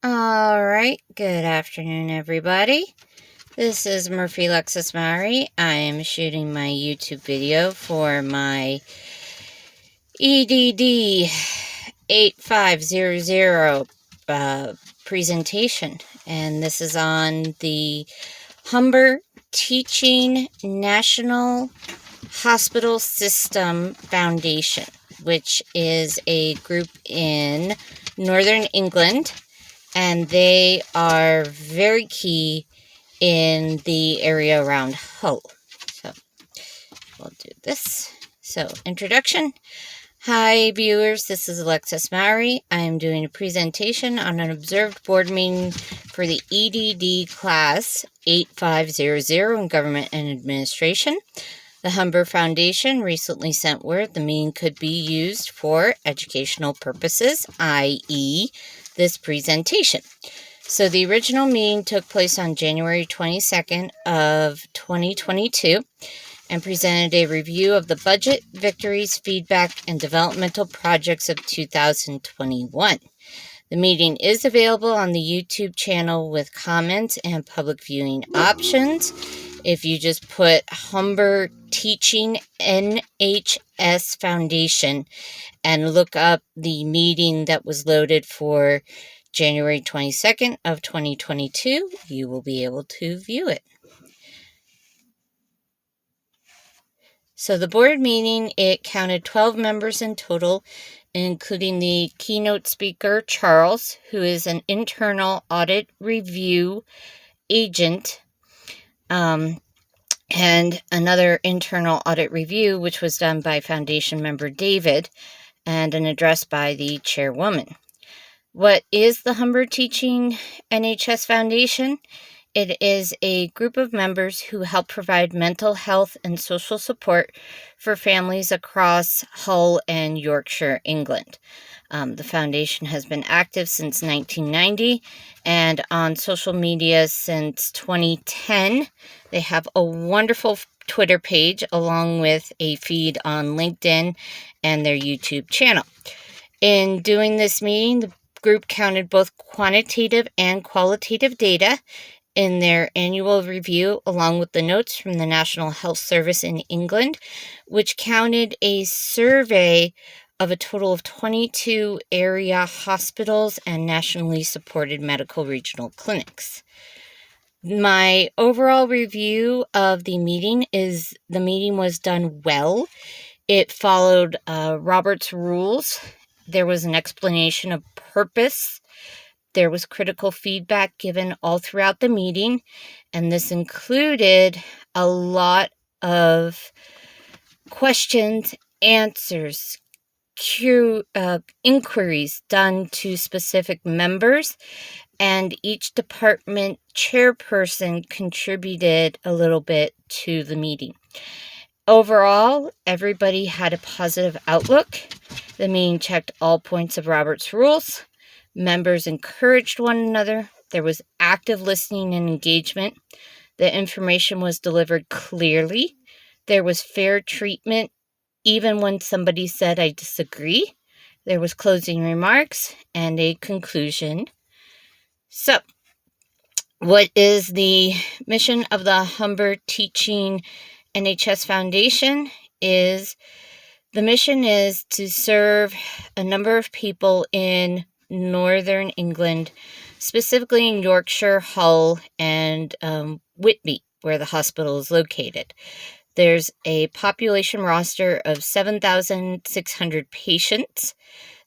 All right, good afternoon, everybody. This is Murphy Lexus Mari. I am shooting my YouTube video for my EDD8500 presentation, and this is on the Humber Teaching National Hospital System Foundation, which is a group in Northern England, and they are very key in the area around Hull. So we'll do this. So, introduction. Hi viewers, this is Alexis Mari. I am doing a presentation on an observed board meeting for the EDD class 8500 in Government and Administration. The Humber Foundation recently sent word the meeting could be used for educational purposes, i.e. this presentation. So the original meeting took place on January 22nd of 2022 and presented a review of the budget, victories, feedback, and developmental projects of 2021. The meeting is available on the YouTube channel with comments and public viewing options. If you just put Humber Teaching NHS Foundation and look up the meeting that was loaded for January 22nd of 2022, you will be able to view it. So the board meeting, it counted 12 members in total, including the keynote speaker, Charles, who is an internal audit review agent, and another internal audit review, which was done by Foundation member David, and an address by the chairwoman. What is the Humber Teaching NHS Foundation? It is a group of members who help provide mental health and social support for families across Hull and Yorkshire, England. The foundation has been active since 1990 and on social media since 2010. They have a wonderful Twitter page along with a feed on LinkedIn and their YouTube channel. In doing this meeting, the group counted both quantitative and qualitative data in their annual review, along with the notes from the National Health Service in England, which counted a survey of a total of 22 area hospitals and nationally supported medical regional clinics. My overall review of the meeting is the meeting was done well. It followed Robert's rules. There was an explanation of purpose. There was critical feedback given all throughout the meeting, and this included a lot of questions, answers, inquiries done to specific members, and each department chairperson contributed a little bit to the meeting. Overall, everybody had a positive outlook. The meeting checked all points of Robert's rules. Members encouraged one another. There was active listening and engagement. The information was delivered clearly. There was fair treatment, even when somebody said, "I disagree." There was closing remarks and a conclusion. So, what is the mission of the Humber Teaching NHS Foundation? The mission is to serve a number of people in Northern England, specifically in Yorkshire, Hull, and Whitby, where the hospital is located. There's a population roster of 7,600 patients.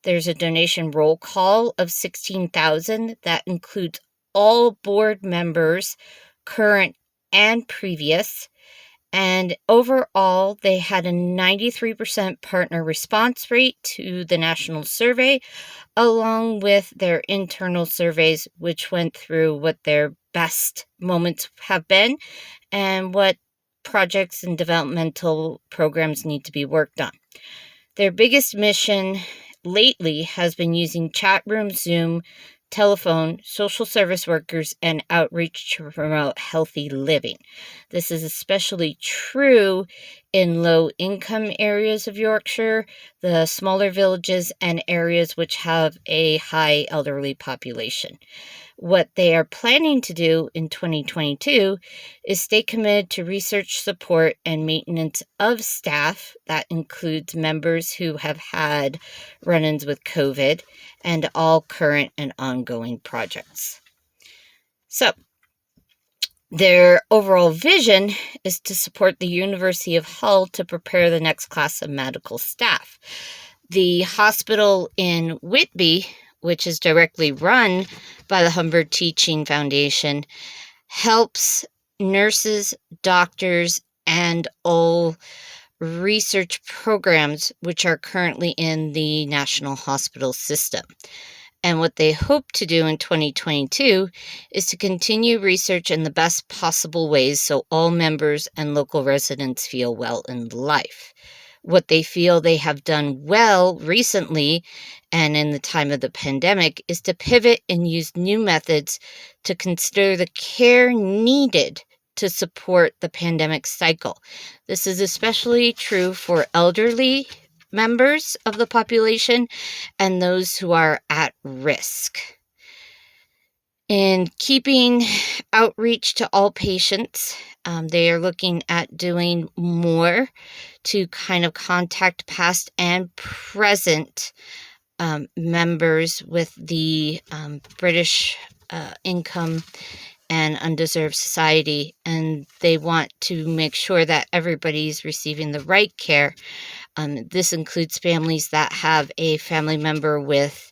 There's a donation roll call of 16,000. That includes all board members, current and previous. And overall, they had a 93% partner response rate to the national survey, along with their internal surveys, which went through what their best moments have been and what projects and developmental programs need to be worked on. Their biggest mission lately has been using chat rooms, Zoom, telephone, social service workers, and outreach to promote healthy living. This is especially true in low-income areas of Yorkshire, the smaller villages, and areas which have a high elderly population. What they are planning to do in 2022 is stay committed to research support and maintenance of staff. That includes members who have had run-ins with COVID and all current and ongoing projects. So, their overall vision is to support the University of Hull to prepare the next class of medical staff. The hospital in Whitby, which is directly run by the Humbird Teaching Foundation, helps nurses, doctors, and all research programs which are currently in the National Hospital System. And what they hope to do in 2022 is to continue research in the best possible ways so all members and local residents feel well in life. What they feel they have done well recently and in the time of the pandemic is to pivot and use new methods to consider the care needed to support the pandemic cycle. This is especially true for elderly members of the population and those who are at risk. In keeping outreach to all patients, they are looking at doing more to kind of contact past and present members with the British Income and Undeserved Society, and they want to make sure that everybody's receiving the right care. This includes families that have a family member with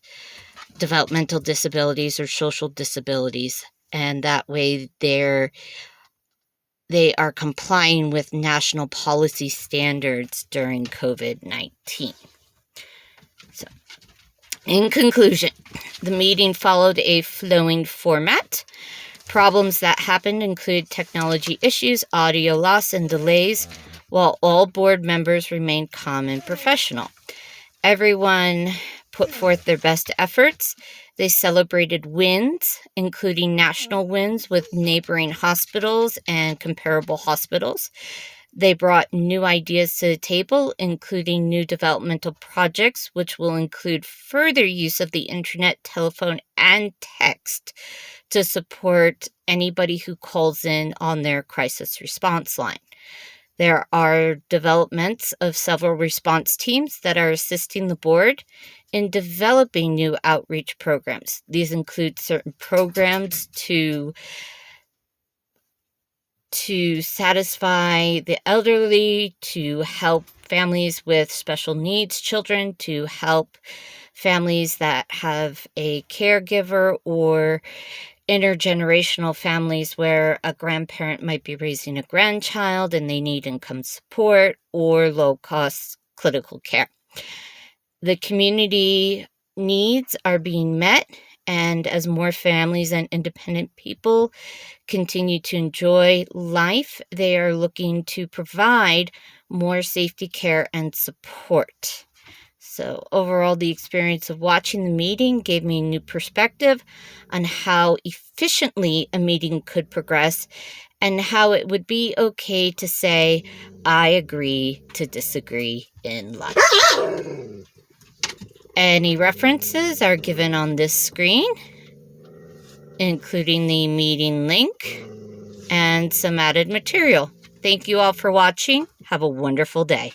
developmental disabilities or social disabilities, and that way they are complying with national policy standards during COVID-19. So, in conclusion, the meeting followed a flowing format. Problems that happened include technology issues, audio loss, and delays, while all board members remained calm and professional. Everyone put forth their best efforts. They celebrated wins, including national wins with neighboring hospitals and comparable hospitals. They brought new ideas to the table, including new developmental projects, which will include further use of the internet, telephone, and text to support anybody who calls in on their crisis response line. There are developments of several response teams that are assisting the board in developing new outreach programs. These include certain programs to satisfy the elderly, to help families with special needs children, to help families that have a caregiver, or intergenerational families where a grandparent might be raising a grandchild and they need income support, or low-cost clinical care. The community needs are being met, and as more families and independent people continue to enjoy life, they are looking to provide more safety care and support. So overall, the experience of watching the meeting gave me a new perspective on how efficiently a meeting could progress and how it would be okay to say, I agree to disagree in life. Any references are given on this screen, including the meeting link and some added material. Thank you all for watching. Have a wonderful day.